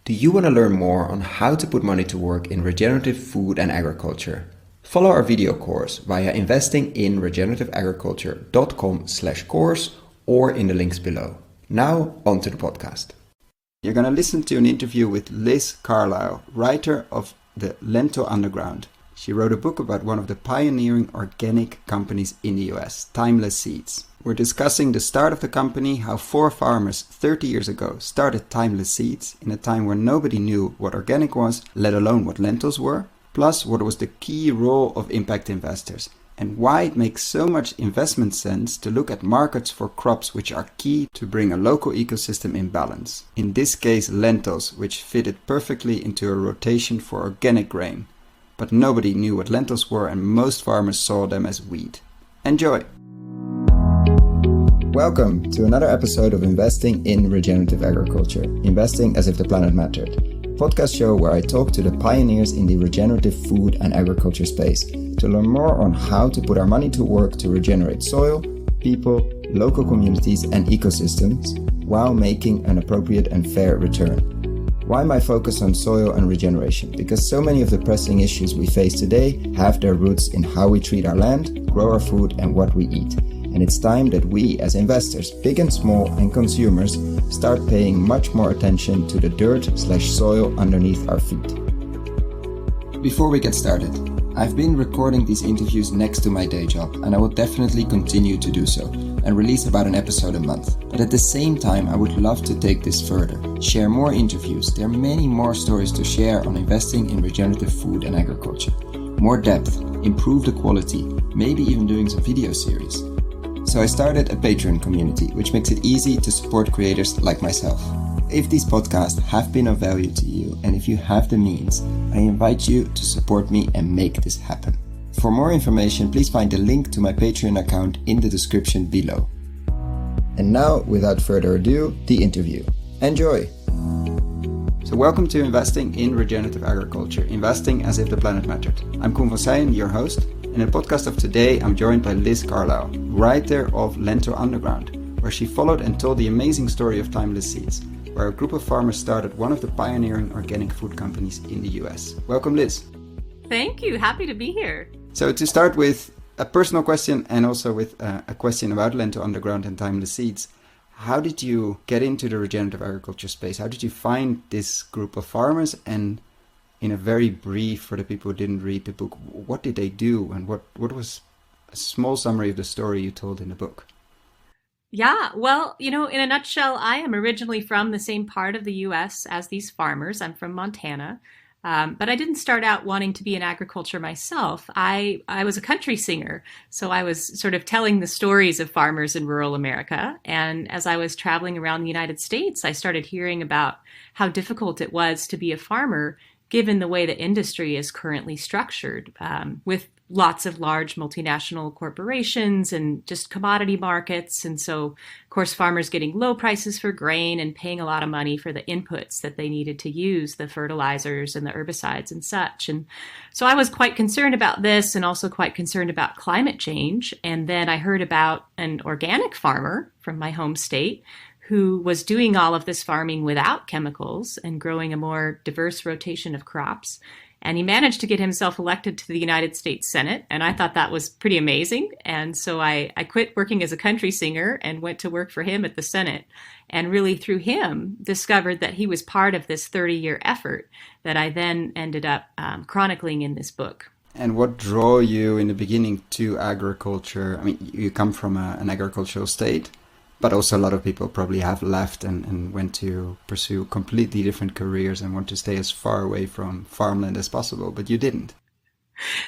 Do you want to learn more on how to put money to work in regenerative food and agriculture? Follow our video course via investinginregenerativeagriculture.com/course or in the links below. Now, on to the podcast. You're going to listen to an interview with Liz Carlisle, writer of the Lentil Underground. She wrote a book about one of the pioneering organic companies in the US, Timeless Seeds. We're discussing the start of the company, how 4 farmers 30 years ago started Timeless Seeds in a time where nobody knew what organic was, let alone what lentils were, plus what was the key role of impact investors, and why it makes so much investment sense to look at markets for crops which are key to bring a local ecosystem in balance. In this case, lentils, which fitted perfectly into a rotation for organic grain. But nobody knew what lentils were and most farmers saw them as weed. Enjoy! Welcome to another episode of Investing in Regenerative Agriculture, Investing as if the planet mattered. Podcast show where I talk to the pioneers in the regenerative food and agriculture space to learn more on how to put our money to work to regenerate soil, people, local communities and ecosystems while making an appropriate and fair return. Why my focus on soil and regeneration? Because so many of the pressing issues we face today have their roots in how we treat our land, grow our food and what we eat. And it's time that we as investors, big and small, and consumers start paying much more attention to the dirt/soil underneath our feet. Before we get started, I've been recording these interviews next to my day job, and I will definitely continue to do so and release about an episode a month. But at the same time, I would love to take this further, share more interviews. There are many more stories to share on investing in regenerative food and agriculture. More depth, improve the quality, maybe even doing some video series. So I started a Patreon community, which makes it easy to support creators like myself. If these podcasts have been of value to you, and if you have the means, I invite you to support me and make this happen. For more information, please find the link to my Patreon account in the description below. And now, without further ado, the interview. Enjoy! So welcome to Investing in Regenerative Agriculture, Investing as if the planet mattered. I'm Koen van Seijen, your host. In the podcast of today, I'm joined by Liz Carlisle, writer of Lentil Underground, where she followed and told the amazing story of Timeless Seeds, where a group of farmers started one of the pioneering organic food companies in the US. Welcome, Liz. Thank you. Happy to be here. So to start with a personal question and also with a question about Lentil Underground and Timeless Seeds, how did you get into the regenerative agriculture space? How did you find this group of farmers? And in a very brief, for the people who didn't read the book, what did they do? And what was a small summary of the story you told in the book? Yeah, well, in a nutshell, I am originally from the same part of the U.S. as these farmers. I'm from Montana. But I didn't start out wanting to be in agriculture myself. I was a country singer, so I was sort of telling the stories of farmers in rural America. And as I was traveling around the United States, I started hearing about how difficult it was to be a farmer, given the way the industry is currently structured, with lots of large multinational corporations and just commodity markets. And so, of course, farmers getting low prices for grain and paying a lot of money for the inputs that they needed to use, the fertilizers and the herbicides and such. And so I was quite concerned about this and also quite concerned about climate change. And then I heard about an organic farmer from my home state who was doing all of this farming without chemicals and growing a more diverse rotation of crops. And he managed to get himself elected to the United States Senate. And I thought that was pretty amazing. And so I quit working as a country singer and went to work for him at the Senate. And really through him, discovered that he was part of this 30-year effort that I then ended up chronicling in this book. And what drew you in the beginning to agriculture? I mean, you come from an agricultural state, but also a lot of people probably have left and went to pursue completely different careers and want to stay as far away from farmland as possible, but you didn't.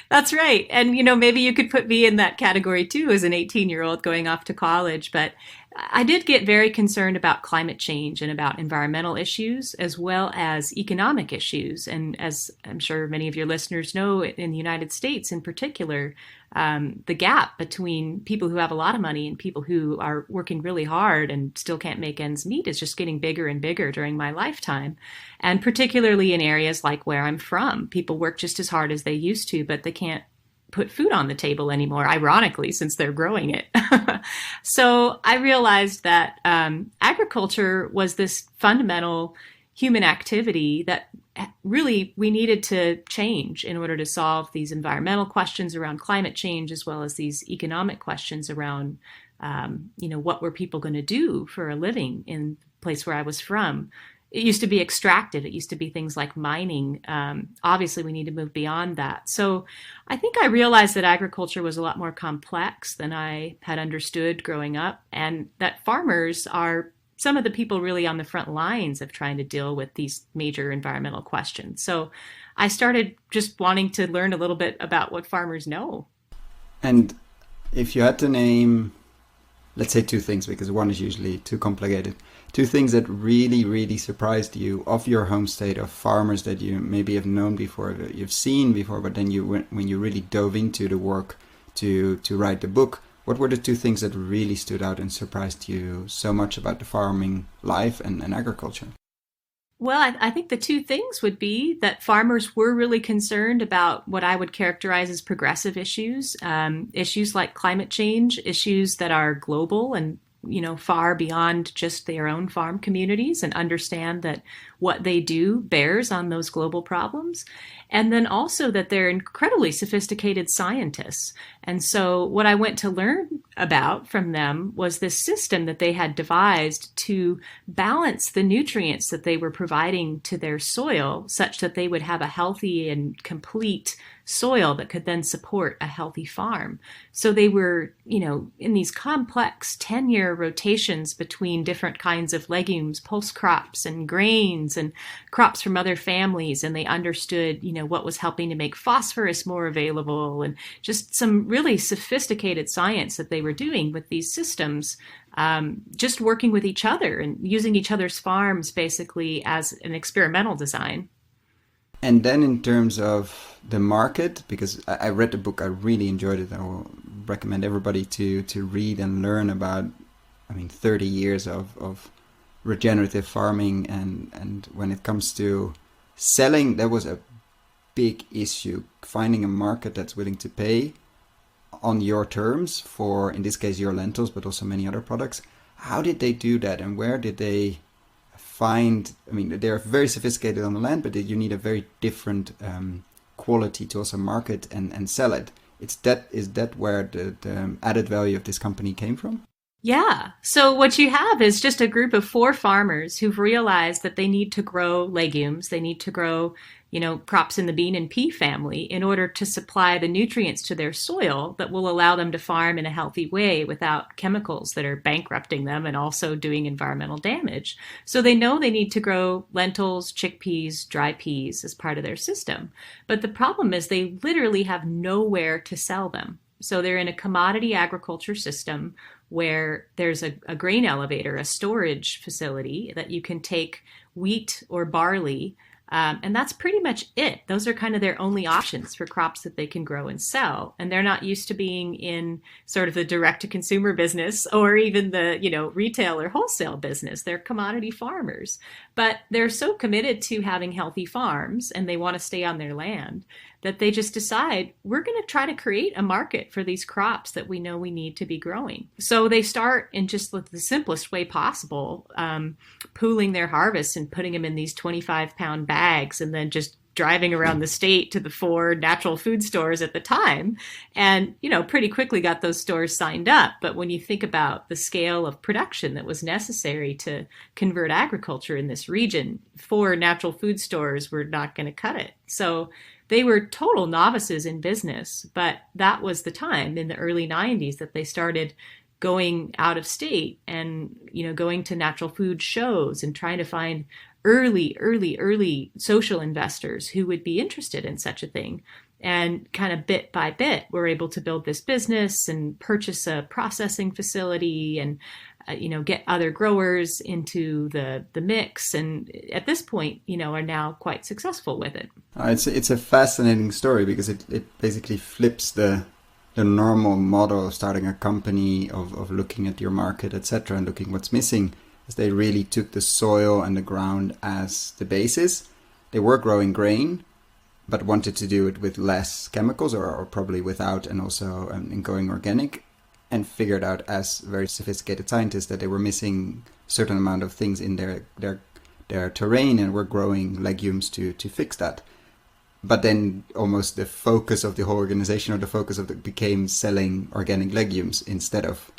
That's right. And, maybe you could put me in that category too as an 18-year-old going off to college. But I did get very concerned about climate change and about environmental issues as well as economic issues. And as I'm sure many of your listeners know, in the United States in particular, the gap between people who have a lot of money and people who are working really hard and still can't make ends meet is just getting bigger and bigger during my lifetime. And particularly in areas like where I'm from, people work just as hard as they used to, but they can't put food on the table anymore, ironically, since they're growing it. So I realized that agriculture was this fundamental human activity that really we needed to change in order to solve these environmental questions around climate change, as well as these economic questions around, what were people going to do for a living in the place where I was from. It used to be extractive. It used to be things like mining. Obviously, we need to move beyond that. So I think I realized that agriculture was a lot more complex than I had understood growing up, and that farmers are some of the people really on the front lines of trying to deal with these major environmental questions. So I started just wanting to learn a little bit about what farmers know. And if you had to name, let's say two things, because one is usually too complicated, two things that really, really surprised you of your home state, of farmers that you maybe have known before, that you've seen before, but then when you really dove into the work to write the book, what were the two things that really stood out and surprised you so much about the farming life and agriculture? Well, I think the two things would be that farmers were really concerned about what I would characterize as progressive issues, issues like climate change, issues that are global and far beyond just their own farm communities, and understand that what they do bears on those global problems. And then also that they're incredibly sophisticated scientists. And so what I went to learn about from them was this system that they had devised to balance the nutrients that they were providing to their soil such that they would have a healthy and complete soil that could then support a healthy farm. So they were, in these complex 10-year rotations between different kinds of legumes, pulse crops and grains and crops from other families. And they understood, what was helping to make phosphorus more available, and just some really sophisticated science that they were doing with these systems, just working with each other and using each other's farms basically as an experimental design. And then in terms of the market, because I read the book, I really enjoyed it. I will recommend everybody to read and learn about, 30 years of regenerative farming. And when it comes to selling, there was a big issue, finding a market that's willing to pay on your terms for, in this case, your lentils, but also many other products. How did they do that, and where did they find, they're very sophisticated on the land, but you need a very different quality to also market and sell it. Is that where the added value of this company came from? Yeah. So what you have is just a group of 4 farmers who've realized that they need to grow legumes. They need to grow, crops in the bean and pea family in order to supply the nutrients to their soil that will allow them to farm in a healthy way without chemicals that are bankrupting them and also doing environmental damage. So they know they need to grow lentils, chickpeas, dry peas as part of their system. But the problem is they literally have nowhere to sell them. So they're in a commodity agriculture system where there's a grain elevator, a storage facility that you can take wheat or barley, and that's pretty much it. Those are kind of their only options for crops that they can grow and sell. And they're not used to being in sort of the direct-to-consumer business or even the, retail or wholesale business. They're commodity farmers. But they're so committed to having healthy farms, and they want to stay on their land, that they just decide, we're going to try to create a market for these crops that we know we need to be growing. So they start in just the simplest way possible, pooling their harvests and putting them in these 25-pound bags, and then just driving around the state to the 4 natural food stores at the time, and, pretty quickly got those stores signed up. But when you think about the scale of production that was necessary to convert agriculture in this region, 4 natural food stores were not going to cut it. So they were total novices in business, but that was the time in the early 90s that they started going out of state and, going to natural food shows and trying to find early social investors who would be interested in such a thing. And kind of bit by bit, we're able to build this business and purchase a processing facility and, get other growers into the mix. And at this point, are now quite successful with it. It's a fascinating story because it basically flips the normal model of starting a company, of looking at your market, etc., and looking what's missing. As they really took the soil and the ground as the basis. They were growing grain, but wanted to do it with less chemicals or probably without, and also in going organic, and figured out as very sophisticated scientists that they were missing a certain amount of things in their their terrain and were growing legumes to fix that. But then almost the focus of the whole organization, or the focus of it, became selling organic legumes instead of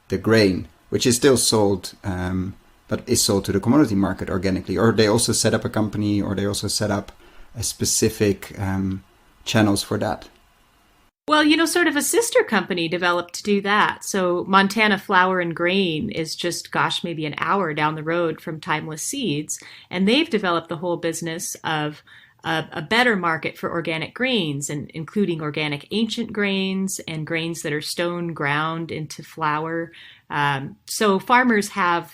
the grain, which is still sold, but is sold to the commodity market organically. Or they also set up a company, or they also set up a specific channels for that. Well, sort of a sister company developed to do that. So Montana Flour and Grain is just, maybe an hour down the road from Timeless Seeds. And they've developed the whole business of a better market for organic grains, and including organic ancient grains and grains that are stone ground into flour. So farmers have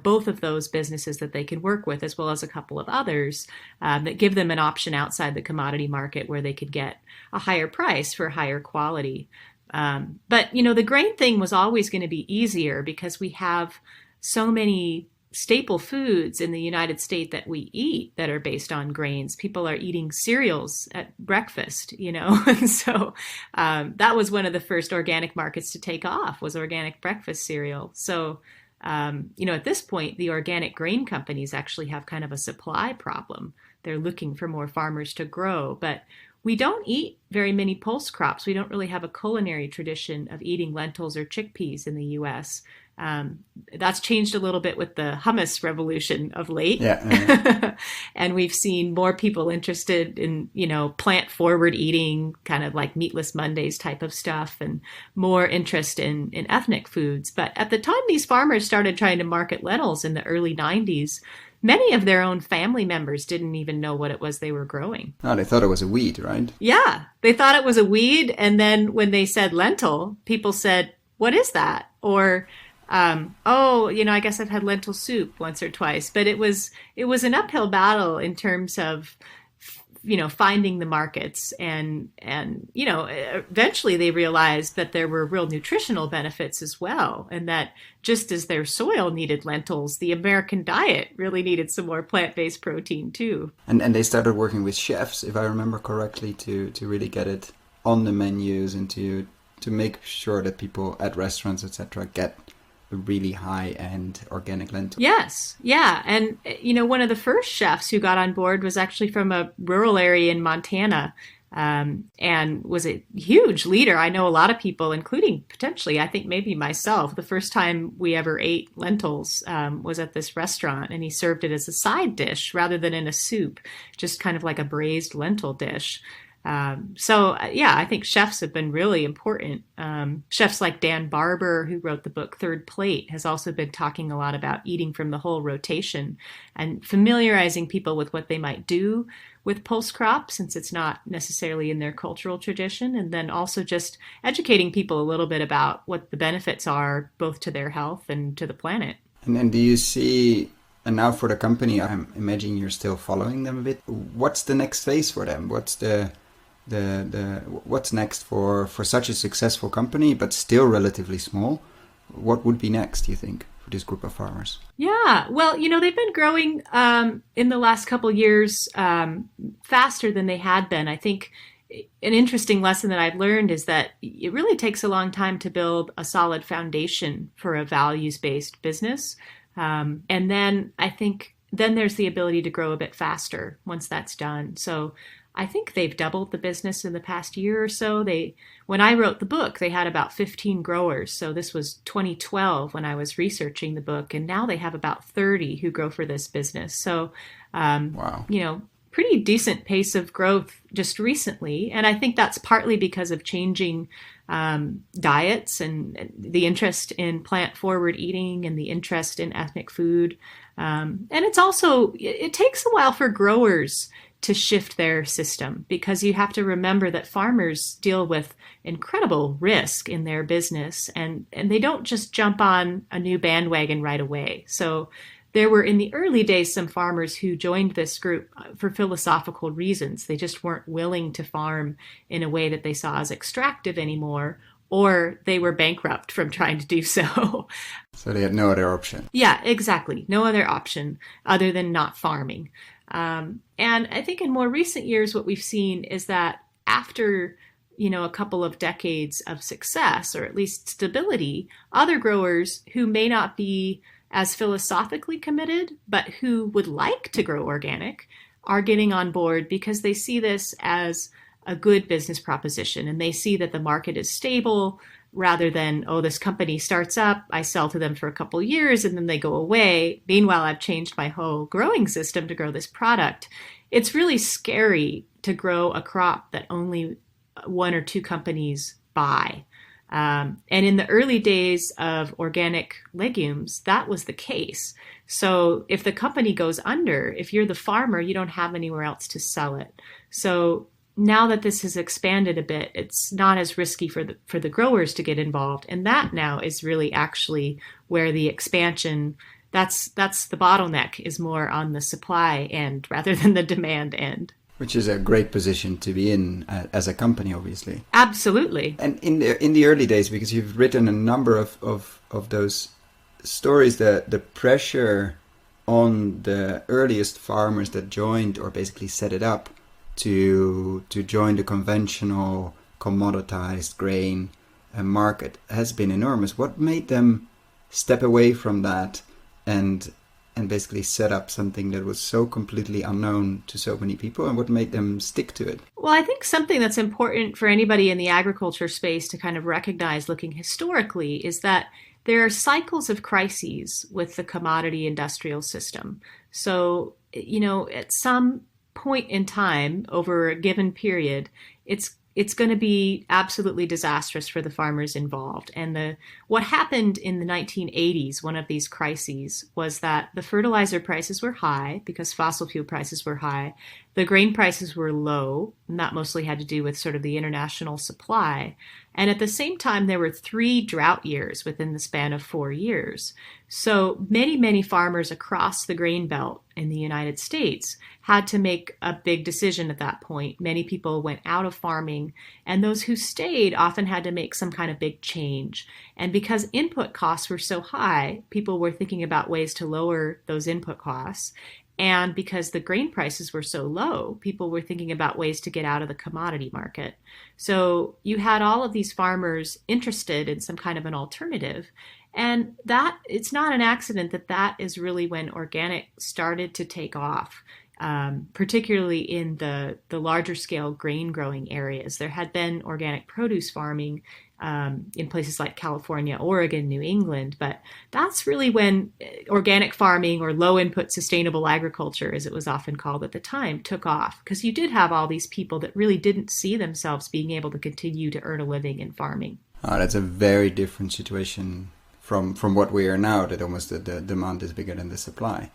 both of those businesses that they can work with, as well as a couple of others that give them an option outside the commodity market where they could get a higher price for higher quality. But the grain thing was always going to be easier because we have so many staple foods in the United States that we eat that are based on grains. People are eating cereals at breakfast, and so that was one of the first organic markets to take off, was organic breakfast cereal. So at this point, the organic grain companies actually have kind of a supply problem. They're looking for more farmers to grow, but we don't eat very many pulse crops. We don't really have a culinary tradition of eating lentils or chickpeas in the U.S. That's changed a little bit with the hummus revolution of late. Yeah. And we've seen more people interested in, plant forward eating, kind of like Meatless Mondays type of stuff, and more interest in ethnic foods. But at the time these farmers started trying to market lentils in the early 90s, many of their own family members didn't even know what it was they were growing. Oh, they thought it was a weed, right? Yeah, they thought it was a weed. And then when they said lentil, people said, "What is that?" Or, I guess I've had lentil soup once or twice. But it was an uphill battle in terms of, finding the markets. And eventually they realized that there were real nutritional benefits as well. And that just as their soil needed lentils, the American diet really needed some more plant-based protein too. And they started working with chefs, if I remember correctly, to really get it on the menus and to make sure that people at restaurants, etc., get a really high-end organic lentil. Yes, yeah. And, one of the first chefs who got on board was actually from a rural area in Montana, and was a huge leader. I know a lot of people, including potentially, I think maybe myself, the first time we ever ate lentils was at this restaurant, and he served it as a side dish rather than in a soup, just kind of like a braised lentil dish. I think chefs have been really important. Chefs like Dan Barber, who wrote the book Third Plate, has also been talking a lot about eating from the whole rotation and familiarizing people with what they might do with pulse crops, since it's not necessarily in their cultural tradition, and then also just educating people a little bit about what the benefits are, both to their health and to the planet. And then do you see, and now for the company, I'm imagining you're still following them a bit, what's the next phase for them? What's what's next for such a successful company, but still relatively small? What would be next, do you think, for this group of farmers? Yeah, well, they've been growing in the last couple of years faster than they had been. I think an interesting lesson that I've learned is that it really takes a long time to build a solid foundation for a values-based business. And then I think then there's the ability to grow a bit faster once that's done. So I think they've doubled the business in the past year or so. When I wrote the book, they had about 15 growers. So this was 2012 when I was researching the book, and now they have about 30 who grow for this business. So, wow. Pretty decent pace of growth just recently. And I think that's partly because of changing diets and the interest in plant-forward eating and the interest in ethnic food. And it's also, it takes a while for growers to shift their system, because you have to remember that farmers deal with incredible risk in their business, and they don't just jump on a new bandwagon right away. So there were in the early days some farmers who joined this group for philosophical reasons. They just weren't willing to farm in a way that they saw as extractive anymore, or they were bankrupt from trying to do so. So they had no other option. Yeah, exactly. No other option other than not farming. And I think in more recent years, what we've seen is that after, a couple of decades of success, or at least stability, other growers who may not be as philosophically committed, but who would like to grow organic, are getting on board because they see this as a good business proposition and they see that the market is stable rather than, oh, this company starts up, I sell to them for a couple years and then they go away. Meanwhile, I've changed my whole growing system to grow this product. It's really scary to grow a crop that only one or two companies buy. And in the early days of organic legumes, that was the case. So if the company goes under, if you're the farmer, you don't have anywhere else to sell it. So now that this has expanded a bit, it's not as risky for the growers to get involved. And that now is really actually where the expansion, that's the bottleneck, is more on the supply end rather than the demand end. Which is a great position to be in as a company, obviously. Absolutely. And in the early days, because you've written a number of those stories, the pressure on the earliest farmers that joined or basically set it up to join the conventional commoditized grain market has been enormous. What made them step away from that and basically set up something that was so completely unknown to so many people, and what made them stick to it? Well, I think something that's important for anybody in the agriculture space to kind of recognize looking historically is that there are cycles of crises with the commodity industrial system. So, at some point in time over a given period, it's going to be absolutely disastrous for the farmers involved. And what happened in the 1980s, one of these crises, was that the fertilizer prices were high because fossil fuel prices were high. The grain prices were low, and that mostly had to do with sort of the international supply. And at the same time, there were 3 drought years within the span of 4 years. So many farmers across the grain belt in the United States had to make a big decision at that point. Many people went out of farming, and those who stayed often had to make some kind of big change. And because input costs were so high, people were thinking about ways to lower those input costs. And because the grain prices were so low, people were thinking about ways to get out of the commodity market. So you had all of these farmers interested in some kind of an alternative. And that it's not an accident that is really when organic started to take off, particularly in the larger scale grain growing areas. There had been organic produce farming in places like California, Oregon, New England, but that's really when organic farming, or low input sustainable agriculture, as it was often called at the time, took off, because you did have all these people that really didn't see themselves being able to continue to earn a living in farming. Oh, that's a very different situation from what we are now, that almost the demand is bigger than the supply.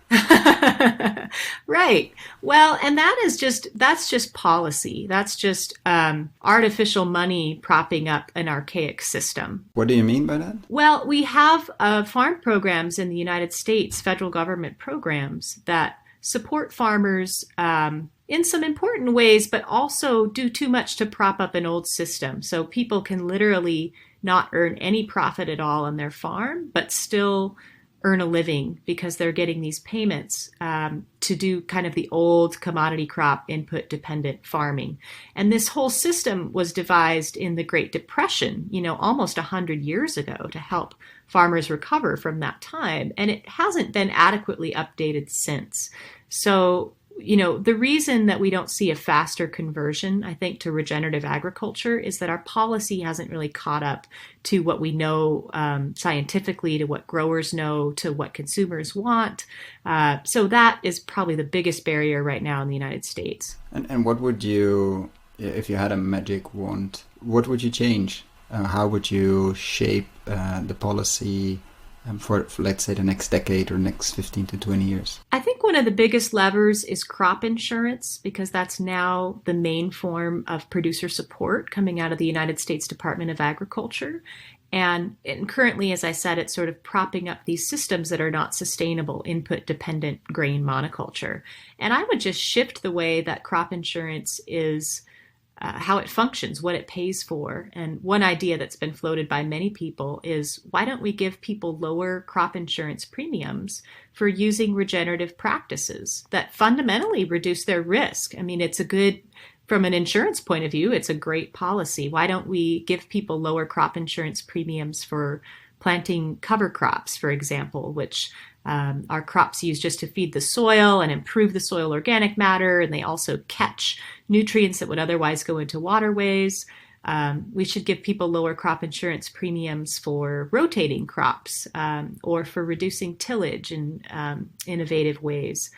Right. Well, and that's just policy. That's just artificial money propping up an archaic system. What do you mean by that? Well, we have farm programs in the United States, federal government programs that support farmers in some important ways, but also do too much to prop up an old system. So people can literally not earn any profit at all on their farm, but still earn a living because they're getting these payments to do kind of the old commodity crop input dependent farming. And this whole system was devised in the Great Depression, almost 100 years ago, to help farmers recover from that time. And it hasn't been adequately updated since. So the reason that we don't see a faster conversion, I think, to regenerative agriculture is that our policy hasn't really caught up to what we know scientifically, to what growers know, to what consumers want. So that is probably the biggest barrier right now in the United States. And what would you, if you had a magic wand, what would you change? How would you shape the policy for, let's say, the next decade or next 15 to 20 years? I think one of the biggest levers is crop insurance, because that's now the main form of producer support coming out of the United States Department of Agriculture. And currently, as I said, it's sort of propping up these systems that are not sustainable, input-dependent grain monoculture. And I would just shift the way that crop insurance is how it functions, what it pays for. And one idea that's been floated by many people is, why don't we give people lower crop insurance premiums for using regenerative practices that fundamentally reduce their risk? I mean, it's a good, from an insurance point of view, it's a great policy. Why don't we give people lower crop insurance premiums for planting cover crops, for example, which are crops used just to feed the soil and improve the soil organic matter, and they also catch nutrients that would otherwise go into waterways. We should give people lower crop insurance premiums for rotating crops or for reducing tillage in innovative ways.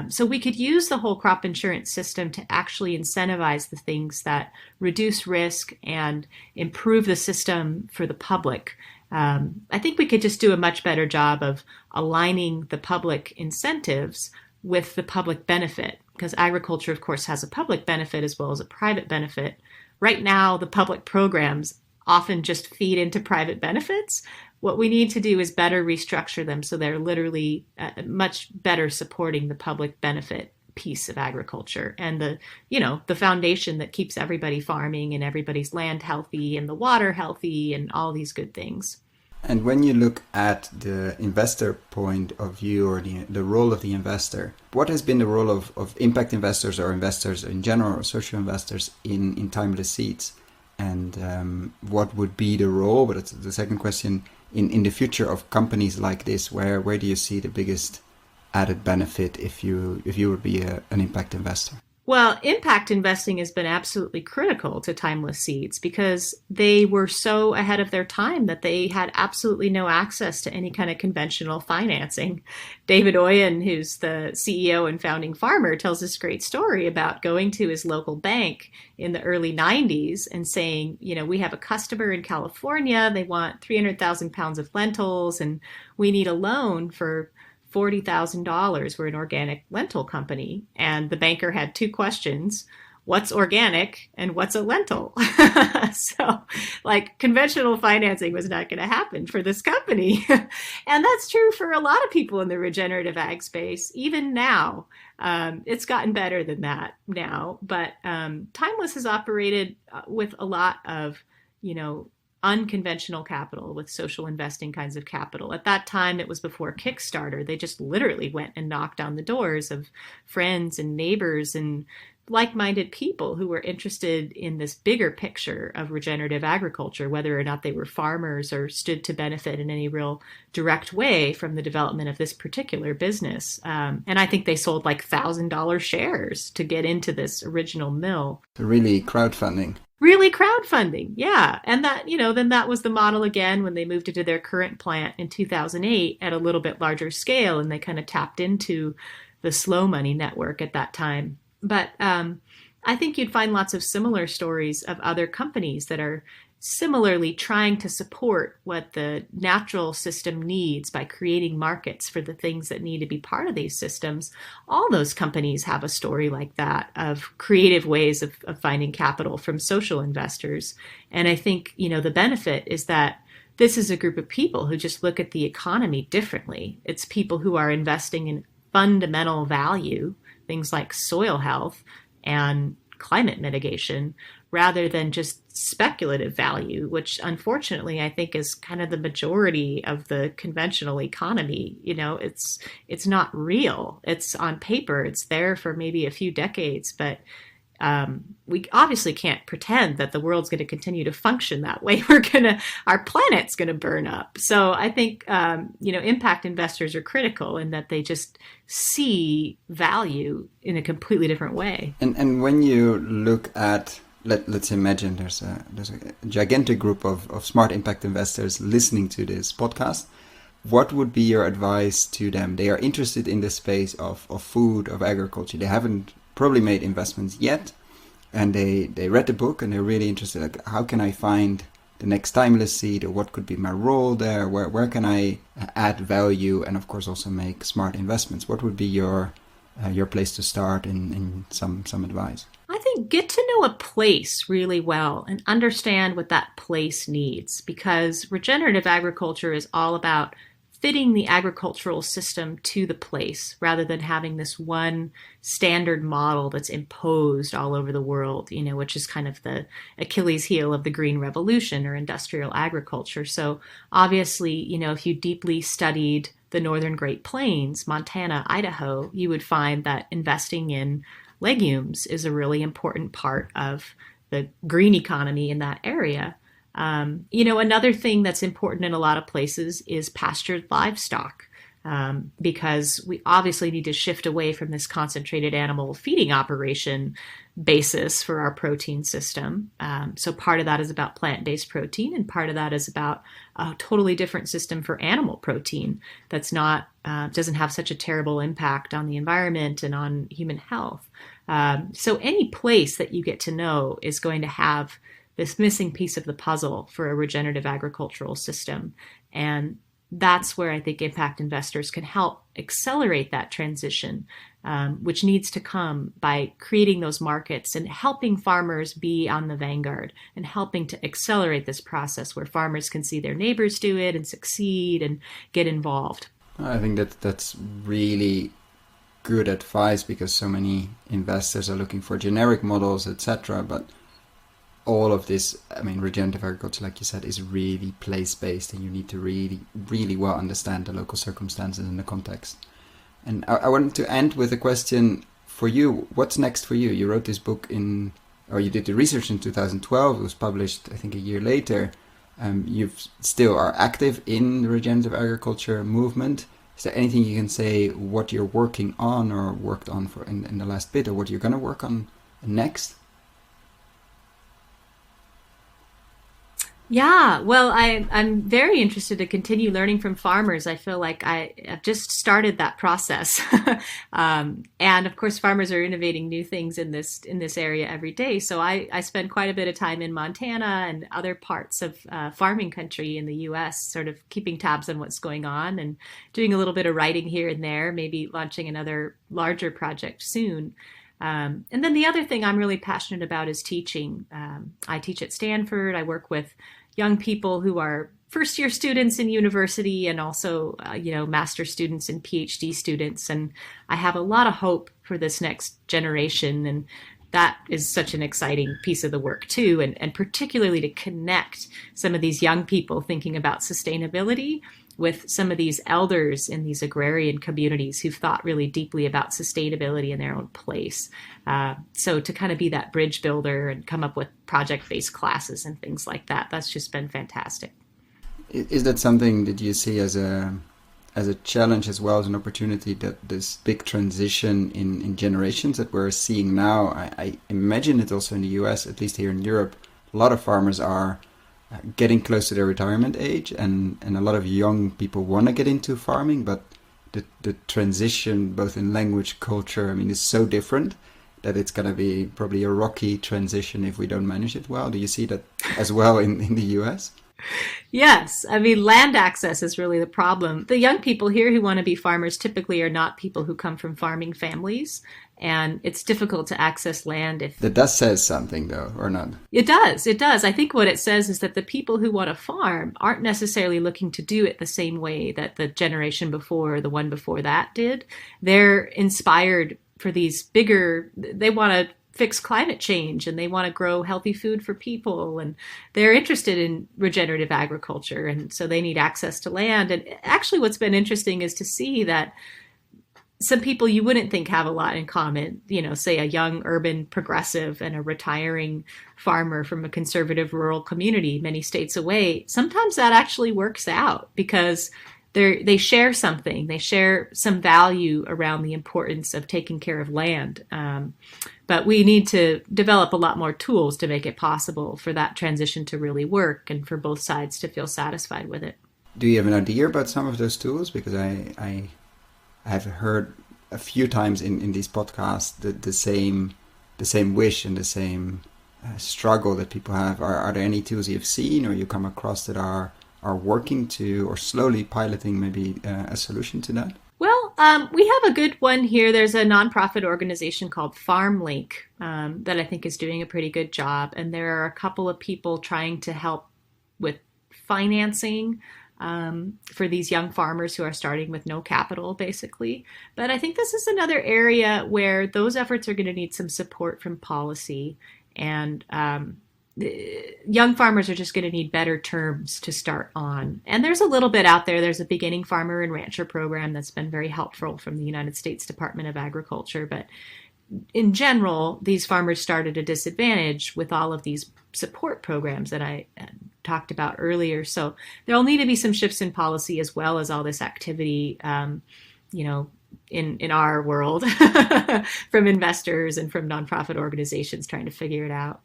So we could use the whole crop insurance system to actually incentivize the things that reduce risk and improve the system for the public. I think we could just do a much better job of aligning the public incentives with the public benefit, because agriculture, of course, has a public benefit as well as a private benefit. Right now, the public programs often just feed into private benefits. What we need to do is better restructure them so they're literally much better supporting the public benefit piece of agriculture and the foundation that keeps everybody farming and everybody's land healthy and the water healthy and all these good things. And when you look at the investor point of view, or the role of the investor, what has been the role of impact investors or investors in general, or social investors in timeless seeds? And what would be the role, but it's the second question, in the future of companies like this? Where do you see the biggest added benefit if you would be an impact investor? Well, impact investing has been absolutely critical to timeless seeds because they were so ahead of their time that they had absolutely no access to any kind of conventional financing. David Oyen, who's the CEO and founding farmer, tells this great story about going to his local bank in the early 90s and saying, we have a customer in California, they want 300,000 pounds of lentils, and we need a loan for $40,000. We're an organic lentil company. And the banker had two questions: what's organic and what's a lentil? So conventional financing was not going to happen for this company. And that's true for a lot of people in the regenerative ag space. Even now, it's gotten better than that now. But Timeless has operated with a lot of, unconventional capital, with social investing kinds of capital. At that time, it was before Kickstarter. They just literally went and knocked on the doors of friends and neighbors and like-minded people who were interested in this bigger picture of regenerative agriculture, whether or not they were farmers or stood to benefit in any real direct way from the development of this particular business. And I think they sold $1,000 shares to get into this original mill. Really crowdfunding. Really crowdfunding, yeah. And that, then that was the model again when they moved into their current plant in 2008 at a little bit larger scale, and they kind of tapped into the slow money network at that time. But I think you'd find lots of similar stories of other companies that are similarly trying to support what the natural system needs by creating markets for the things that need to be part of these systems. All those companies have a story like that of creative ways of finding capital from social investors. And I think, the benefit is that this is a group of people who just look at the economy differently. It's people who are investing in fundamental value, things like soil health and climate mitigation, rather than just speculative value, which unfortunately I think is kind of the majority of the conventional economy. It's not real. It's on paper. It's there for maybe a few decades, but we obviously can't pretend that the world's going to continue to function that way. Our planet's going to burn up. So I think, impact investors are critical in that they just see value in a completely different way. And when you look at, let's imagine there's a gigantic group of smart impact investors listening to this podcast. What would be your advice to them? They are interested in the space of food, of agriculture. They haven't probably made investments yet, and they read the book and they're really interested. How can I find the next timeless seed, or what could be my role there? Where can I add value, and of course also make smart investments? What would be your place to start in some advice? I think get to know a place really well and understand what that place needs, because regenerative agriculture is all about fitting the agricultural system to the place rather than having this one standard model that's imposed all over the world, which is kind of the Achilles heel of the Green Revolution or industrial agriculture. So obviously, if you deeply studied the Northern Great Plains, Montana, Idaho, you would find that investing in legumes is a really important part of the green economy in that area. Another thing that's important in a lot of places is pastured livestock. Because we obviously need to shift away from this concentrated animal feeding operation basis for our protein system. So part of that is about plant-based protein, and part of that is about a totally different system for animal protein that's not doesn't have such a terrible impact on the environment and on human health. So any place that you get to know is going to have this missing piece of the puzzle for a regenerative agricultural system. And that's where I think impact investors can help accelerate that transition, which needs to come by creating those markets and helping farmers be on the vanguard and helping to accelerate this process where farmers can see their neighbors do it and succeed and get involved. I think that's really good advice, because so many investors are looking for generic models, etc. But all of this, I mean, regenerative agriculture, like you said, is really place-based, and you need to really, really well understand the local circumstances and the context. And I wanted to end with a question for you. What's next for you? You wrote this book you did the research in 2012. It was published, I think, a year later. You still are active in the regenerative agriculture movement. Is there anything you can say what you're working on or worked on in the last bit, or what you're going to work on next? Yeah, well, I'm very interested to continue learning from farmers. I feel like I've just started that process. And of course, farmers are innovating new things in this area every day. So I spend quite a bit of time in Montana and other parts of farming country in the US, sort of keeping tabs on what's going on and doing a little bit of writing here and there, maybe launching another larger project soon. And then the other thing I'm really passionate about is teaching. I teach at Stanford. I work with young people who are first-year students in university and also, master students and PhD students. And I have a lot of hope for this next generation. And that is such an exciting piece of the work, too, and particularly to connect some of these young people thinking about sustainability with some of these elders in these agrarian communities who've thought really deeply about sustainability in their own place. So to kind of be that bridge builder and come up with project-based classes and things like that, that's just been fantastic. Is that something that you see as a challenge as well as an opportunity, that this big transition in generations that we're seeing now? I imagine it also in the US, at least here in Europe, a lot of farmers are getting close to their retirement age, and a lot of young people want to get into farming, but the transition, both in language, culture, I mean, is so different that it's going to be probably a rocky transition if we don't manage it well. Do you see that as well in the US? Yes. I mean, land access is really the problem. The young people here who want to be farmers typically are not people who come from farming families. And it's difficult to access land if... That does say something, though, or not? It does. It does. I think what it says is that the people who want to farm aren't necessarily looking to do it the same way that the generation before or the one before that did. They're inspired for these bigger... They want to fix climate change, and they want to grow healthy food for people, and they're interested in regenerative agriculture, and so they need access to land. And actually what's been interesting is to see that some people you wouldn't think have a lot in common, say a young urban progressive and a retiring farmer from a conservative rural community many states away, sometimes that actually works out because they share something. They share some value around the importance of taking care of land. But we need to develop a lot more tools to make it possible for that transition to really work and for both sides to feel satisfied with it. Do you have an idea about some of those tools? Because I have heard a few times in these podcasts the same wish and the same struggle that people have. Are there any tools you've seen or you come across that are working to, or slowly piloting maybe a solution to that? Well, we have a good one here. There's a nonprofit organization called FarmLink that I think is doing a pretty good job. And there are a couple of people trying to help with financing for these young farmers who are starting with no capital, basically. But I think this is another area where those efforts are going to need some support from policy. And young farmers are just going to need better terms to start on. And there's a little bit out there. There's a beginning farmer and rancher program that's been very helpful from the United States Department of Agriculture. But in general, these farmers start at a disadvantage with all of these support programs that I talked about earlier. So there'll need to be some shifts in policy as well as all this activity, in our world from investors and from nonprofit organizations trying to figure it out.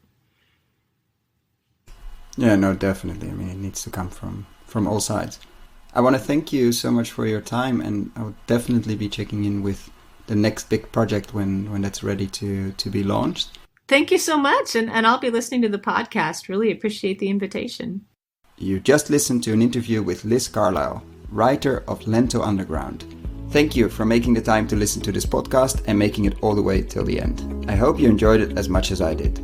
Yeah, no, definitely. I mean, it needs to come from all sides. I want to thank you so much for your time, and I would definitely be checking in with the next big project when that's ready to be launched. Thank you so much, and I'll be listening to the podcast. Really appreciate the invitation. You just listened to an interview with Liz Carlisle, writer of Lentil Underground. Thank you for making the time to listen to this podcast and making it all the way till the end. I hope you enjoyed it as much as I did.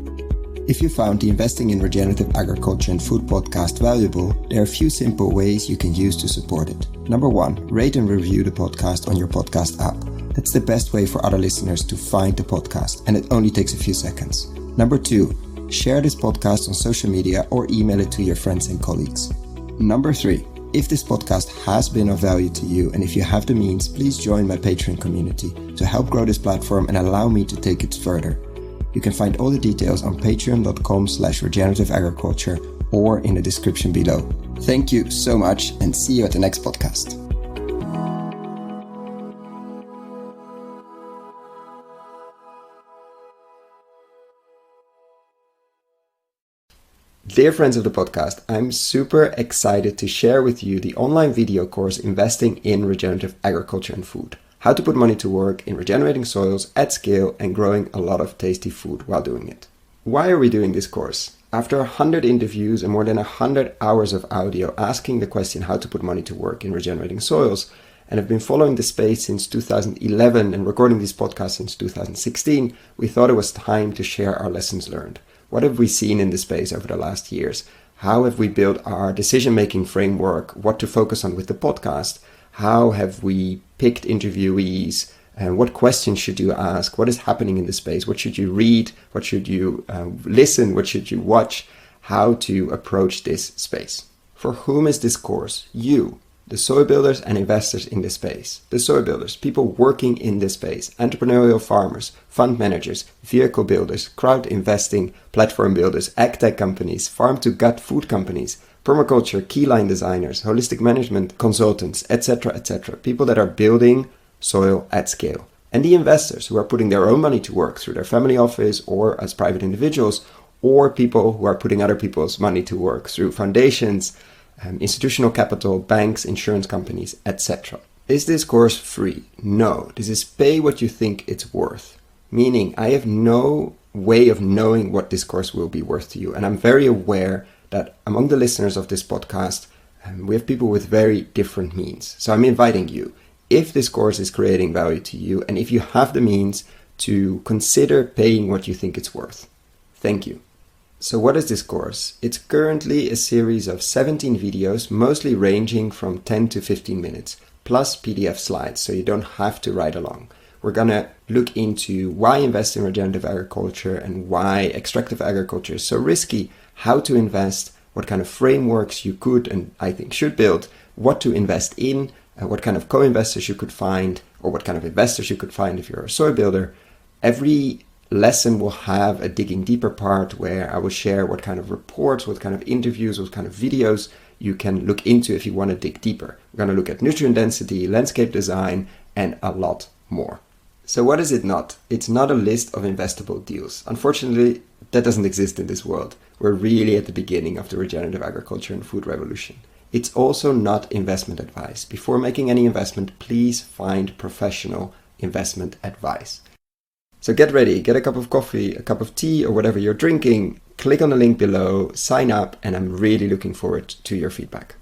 If you found the Investing in Regenerative Agriculture and Food podcast valuable, there are a few simple ways you can use to support it. Number 1, rate and review the podcast on your podcast app. That's the best way for other listeners to find the podcast, and it only takes a few seconds. Number 2, share this podcast on social media or email it to your friends and colleagues. Number 3, if this podcast has been of value to you and if you have the means, please join my Patreon community to help grow this platform and allow me to take it further. You can find all the details on patreon.com/regenerative agriculture or in the description below. Thank you so much and see you at the next podcast. Dear friends of the podcast, I'm super excited to share with you the online video course Investing in Regenerative Agriculture and Food. How to put money to work in regenerating soils at scale and growing a lot of tasty food while doing it. Why are we doing this course? After 100 interviews and more than 100 hours of audio asking the question how to put money to work in regenerating soils, and have been following the space since 2011 and recording this podcast since 2016, we thought it was time to share our lessons learned. What have we seen in the space over the last years? How have we built our decision-making framework? What to focus on with the podcast? How have we picked interviewees? And what questions should you ask? What is happening in the space? What should you read? What should you listen? What should you watch? How to approach this space? For whom is this course? You, the soil builders and investors in this space. The soil builders, people working in this space, entrepreneurial farmers, fund managers, vehicle builders, crowd investing, platform builders, agtech companies, farm-to-gut food companies, permaculture, keyline designers, holistic management consultants, etc., etc. People that are building soil at scale. And the investors who are putting their own money to work through their family office or as private individuals, or people who are putting other people's money to work through foundations, institutional capital, banks, insurance companies, etc. Is this course free? No. This is pay what you think it's worth. Meaning I have no way of knowing what this course will be worth to you. And I'm very aware that among the listeners of this podcast, we have people with very different means. So I'm inviting you, if this course is creating value to you, and if you have the means, to consider paying what you think it's worth. Thank you. So what is this course? It's currently a series of 17 videos, mostly ranging from 10 to 15 minutes, plus PDF slides, so you don't have to ride along. We're gonna look into why invest in regenerative agriculture and why extractive agriculture is so risky, how to invest, what kind of frameworks you could and I think should build, what to invest in, what kind of co-investors you could find, or what kind of investors you could find if you're a soil builder. Every lesson will have a digging deeper part where I will share what kind of reports, what kind of interviews, what kind of videos you can look into if you want to dig deeper. We're going to look at nutrient density, landscape design, and a lot more. So what is it not? It's not a list of investable deals. Unfortunately, that doesn't exist in this world. We're really at the beginning of the regenerative agriculture and food revolution. It's also not investment advice. Before making any investment, please find professional investment advice. So get ready, get a cup of coffee, a cup of tea, or whatever you're drinking. Click on the link below, sign up, and I'm really looking forward to your feedback.